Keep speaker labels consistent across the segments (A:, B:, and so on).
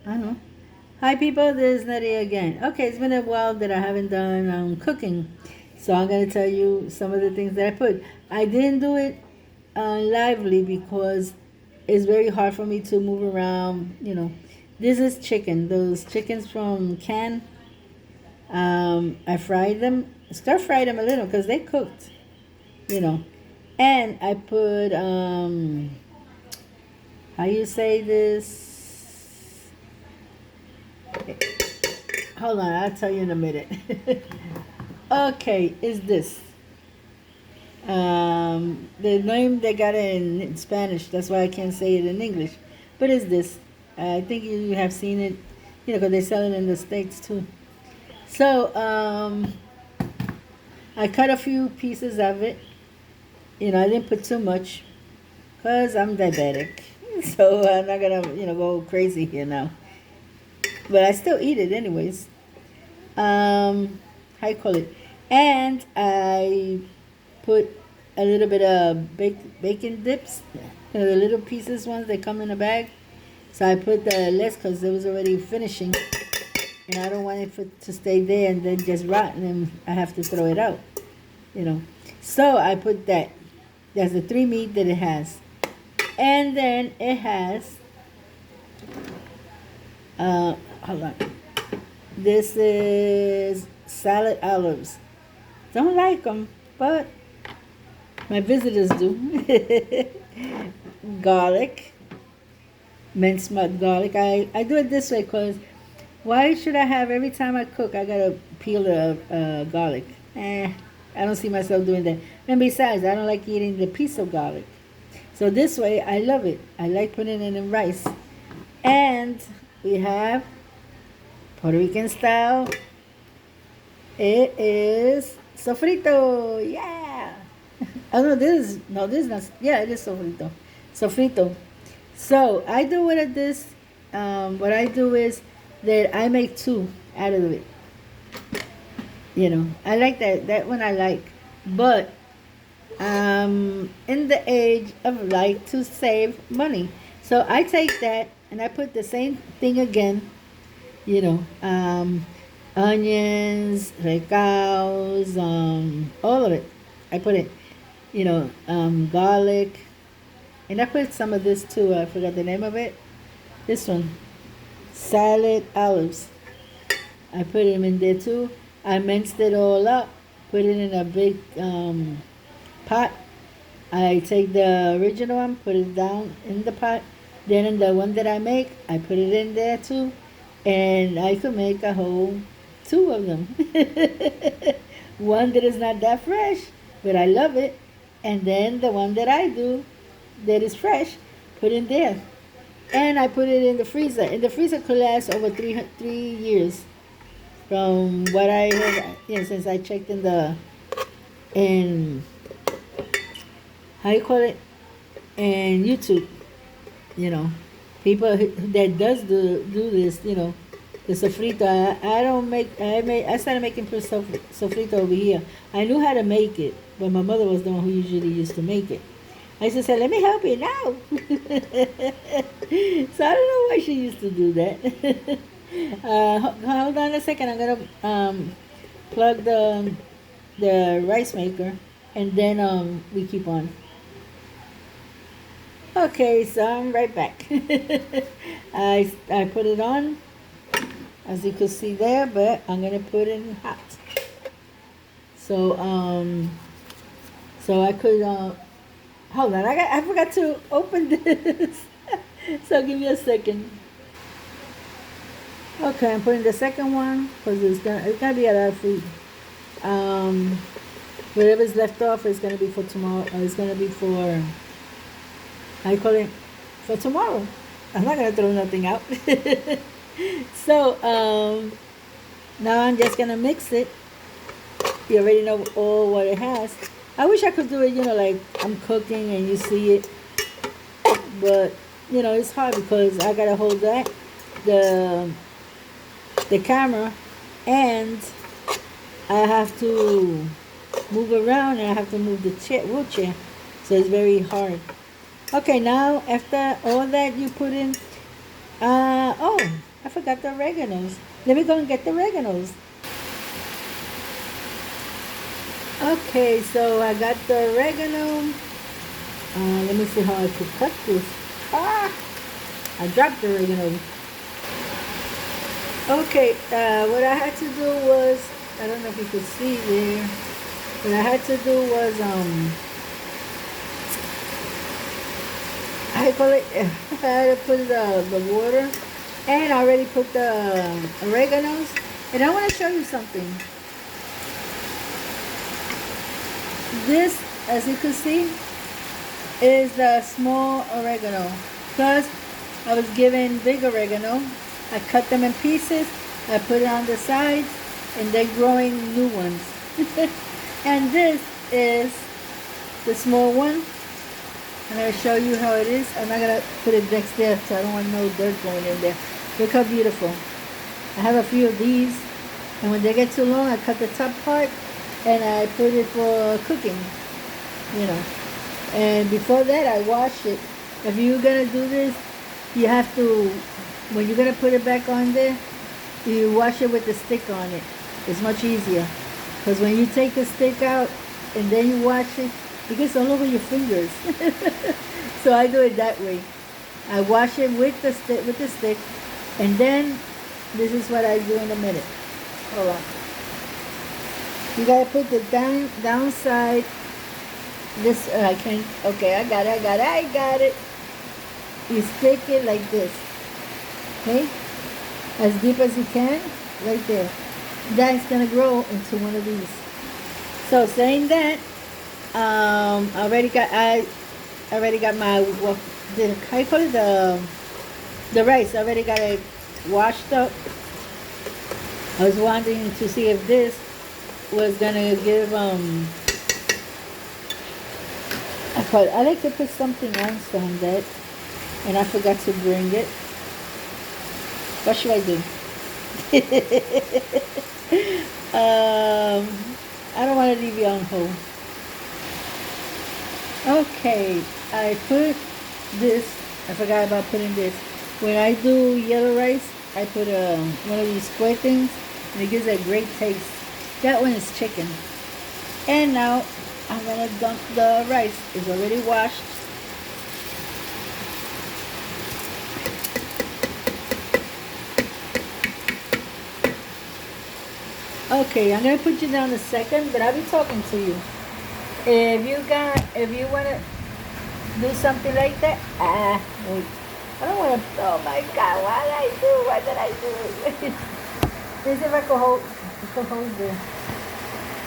A: I don't know. Hi people, this is Nery again. Okay, it's been a while that I haven't done cooking, so I'm gonna tell you some of the things that I put. I didn't do it lively because it's very hard for me to move around. This is chicken. Those chickens from can. I fried them, stir fried them a little because they cooked. You know, and I put how you say this? Hold on, I'll tell you in a minute. Okay, is this? The name they got it in Spanish, that's why I can't say it in English. But is this? I think you have seen it, because they sell it in the States too. So, I cut a few pieces of it. I didn't put too much because I'm diabetic. So I'm not gonna, go crazy here now. But I still eat it anyways. How you call it? And I put a little bit of bacon dips, the little pieces ones that come in a bag. So I put the less because it was already finishing, and I don't want it to stay there and then just rot, and then I have to throw it out. So I put that. That's the 3 meat that it has, and then it has. Hold on. This is salad olives. Don't like them, but my visitors do. Garlic, minced garlic. I do it this way because why should I have every time I cook I gotta peel the garlic? I don't see myself doing that. And besides, I don't like eating the piece of garlic. So this way, I love it. I like putting it in rice. And we have Puerto Rican style. It is sofrito. Yeah. Oh no, this is not. Yeah, it is sofrito. Sofrito. So I do with this. What I do is that I make two out of it. I like that. That one I like, but in the age of like to save money, so I take that and I put the same thing again. You know, onions, recaos, all of it. I put it. Garlic, and I put some of this too. I forgot the name of it. This one, salad olives. I put them in there too. I minced it all up, put it in a big pot. I take the original one, put it down in the pot. Then in the one that I make, I put it in there too. And I could make a whole two of them. One that is not that fresh, but I love it. And then the one that I do that is fresh, put in there. And I put it in the freezer. And the freezer could last over 3 years. From what I heard, since I checked in how you call it, in YouTube, you know, people that does do this, the sofrito. I don't make. I started making sofrito over here. I knew how to make it, but my mother was the one who usually used to make it. I used to say, "Let me help you now." So I don't know why she used to do that. Hold on a second. I'm gonna plug the rice maker, and then we keep on. Okay, so I'm right back. I put it on, as you can see there, but I'm gonna put it in hot. So so I could hold on. I forgot to open this. So give me a second. Okay, I'm putting the second one because it's gonna be a lot of food. Um, Whatever's left off is gonna be for tomorrow. It's gonna be for how you call it, for tomorrow. I'm not gonna throw nothing out. So now I'm just gonna mix it. You already know all what it has. I wish I could do it, like I'm cooking and you see it, but it's hard because I gotta hold the the camera, and I have to move around, and I have to move the wheelchair, so it's very hard. Okay, now after all that you put in, oh, I forgot the oreganos. Let me go and get the oreganos. Okay, so I got the oregano. Let me see how I could cut this. Ah! I dropped the oregano. Okay, what I had to do was, I don't know if you could see there. What I had to do was, I call it, I had to put the water, and I already put the oreganos. And I want to show you something. This, as you can see, is the small oregano. Plus, I was given big oregano. I cut them in pieces. I put it on the sides, and they're growing new ones. And this is the small one. I'm going to show you how it is. I'm not going to put it next there, so I don't want no dirt going in there. Look how beautiful. I have a few of these, and when they get too long, I cut the top part, and I put it for cooking, you know. And before that, I wash it. If you're going to do this, you have to, when you're going to put it back on there, you wash it with the stick on it. It's much easier. Because when you take the stick out and then you wash it, it gets all over your fingers. So I do it that way. I wash it with the stick, and then this is what I do in a minute. Hold on. You gotta put the downside. This I can't. Okay, I got it. You stick it like this. Okay, as deep as you can, right there. That's gonna grow into one of these. So saying that, I already got my how you call it, the rice. I already got it washed up. I was wanting to see if this was gonna give I like to put something else on that, and I forgot to bring it. What should I do? I don't want to leave you on hold. Okay, I put this. I forgot about putting this. When I do yellow rice, I put one of these square things, and it gives a great taste. That one is chicken. And now I'm gonna dump the rice. It's already washed. Okay, I'm gonna put you down a second, but I'll be talking to you. If you wanna do something like that, wait. I don't wanna. Oh my God, what did I do? Let's see if I can hold there.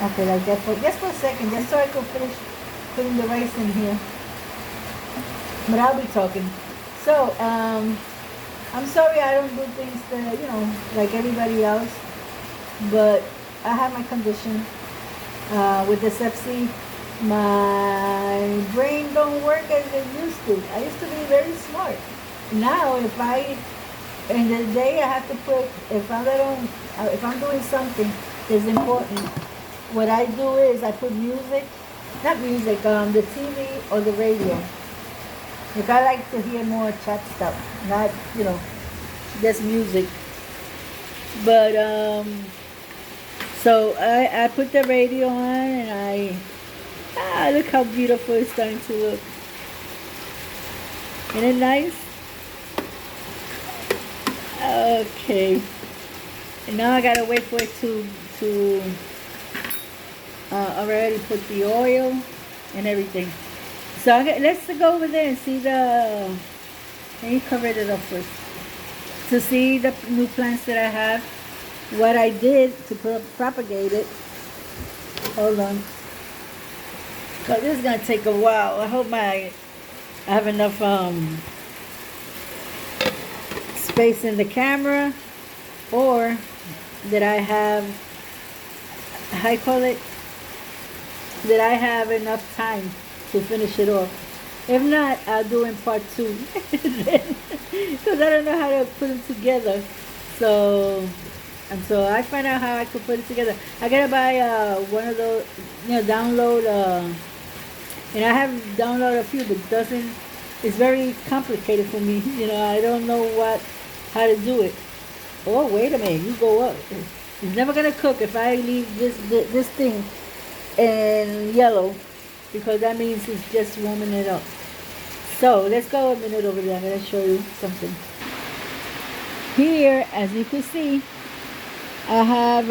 A: Okay, like that for just for a second, just so I can finish putting the rice in here. But I'll be talking. So, I'm sorry I don't do things that, like everybody else. But I have my condition with dyslexia. My brain don't work as it used to. I used to be very smart. Now, in the day I have to put, if I'm doing something that's important, what I do is I put music, not music, the TV or the radio. Like I like to hear more chat stuff, not, just music. But, so I put the radio on, and look how beautiful it's starting to look. Isn't it nice? Okay. And now I gotta wait for it to already put the oil and everything. So let's go over there and see let me cover it up first. To see the new plants that I have. What I did to propagate it. Hold on. So this is gonna take a while. I hope I have enough space in the camera, or that I have, how you call it, that I have enough time to finish it off. If not, I'll do in part 2 because I don't know how to put them together. So until I find out how I could put it together, I gotta buy one of those, download, and I have downloaded a few, but it's very complicated for me. I don't know how to do it. Oh, wait a minute. You go up. It's never going to cook if I leave this thing in yellow, because that means it's just warming it up. So let's go a minute over there. I'm going to show you something. Here, as you can see, I have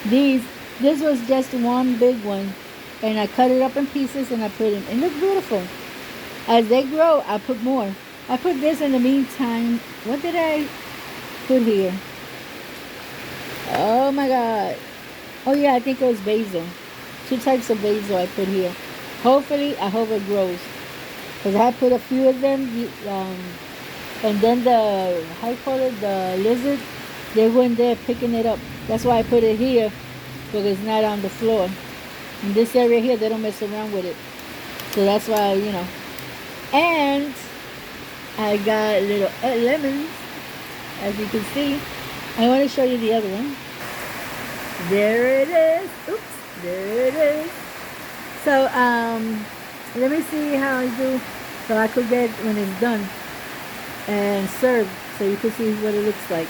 A: these. This was just one big one, and I cut it up in pieces and I put it. It looks beautiful. As they grow, I put more. I put this in the meantime. What did I put here? Oh my God. Oh yeah, I think it was basil. 2 types of basil I put here. Hopefully, I hope it grows. Because I put a few of them, and then the, how you call it, the lizard, they went there picking it up. That's why I put it here, because it's not on the floor. In this area here, they don't mess around with it. So that's why, you know. And I got little lemons, as you can see. I want to show you the other one. There it is. Oops, there it is. So, let me see how I do, so I could get when it's done and served, so you can see what it looks like.